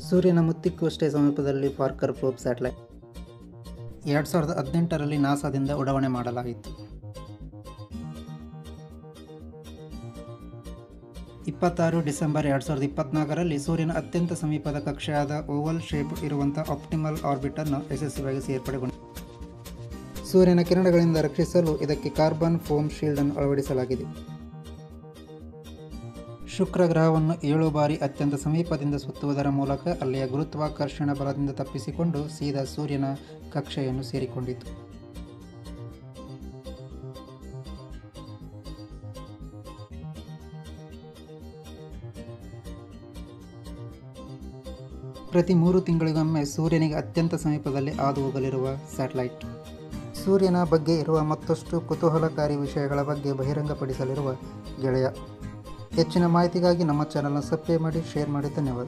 ಸೂರ್ಯನ ಮುತ್ತಿಕ್ಕುವಷ್ಟೇ ಸಮೀಪದಲ್ಲಿ Parker probe satellite 2018ರಲ್ಲಿ ನಾಸಾದಿಂದ ಉಡಾವಣೆ ಮಾಡಲಾಯಿತು. 26 ಡಿಸೆಂಬರ್ 2024ರಲ್ಲಿ ಸೂರ್ಯನ ಅತ್ಯಂತ ಸಮೀಪದ ಕಕ್ಷೆಯಾದ ಓವಲ್ ಶೇಪ್ ಇರುವಂಥ ಆಪ್ಟಿಮಲ್ ಆರ್ಬಿಟನ್ನು ಯಶಸ್ವಿಯಾಗಿ ಸೇರ್ಪಡೆಗೊಂಡಿದೆ. ಸೂರ್ಯನ ಕಿರಣಗಳಿಂದ ರಕ್ಷಿಸಲು ಇದಕ್ಕೆ ಕಾರ್ಬನ್ ಫೋಮ್ ಶೀಲ್ಡ್ ಅನ್ನು ಅಳವಡಿಸಲಾಗಿದೆ. ಶುಕ್ರ ಗ್ರಹವನ್ನು 7 ಬಾರಿ ಅತ್ಯಂತ ಸಮೀಪದಿಂದ ಸುತ್ತುವುದರ ಮೂಲಕ ಅಲ್ಲಿಯ ಗುರುತ್ವಾಕರ್ಷಣ ಬಲದಿಂದ ತಪ್ಪಿಸಿಕೊಂಡು ಸೀದಾ ಸೂರ್ಯನ ಕಕ್ಷೆಯನ್ನು ಸೇರಿಕೊಂಡಿತು. ಪ್ರತಿ 3 ತಿಂಗಳಿಗೊಮ್ಮೆ ಸೂರ್ಯನಿಗೆ ಅತ್ಯಂತ ಸಮೀಪದಲ್ಲಿ ಹಾದು ಹೋಗಲಿರುವ ಸ್ಯಾಟಲೈಟ್. ಸೂರ್ಯನ ಬಗ್ಗೆ ಇರುವ ಮತ್ತಷ್ಟು ಕುತೂಹಲಕಾರಿ ವಿಷಯಗಳ ಬಗ್ಗೆ ಬಹಿರಂಗಪಡಿಸಲಿರುವ ಗೆಳೆಯ. ಹೆಚ್ಚಿನ ಮಾಹಿತಿಗಾಗಿ ನಮ್ಮ ಚಾನಲ್ನ ಸಬ್ಸ್ಕ್ರೈಬ್ ಮಾಡಿ, ಶೇರ್ ಮಾಡಿ. ಧನ್ಯವಾದ.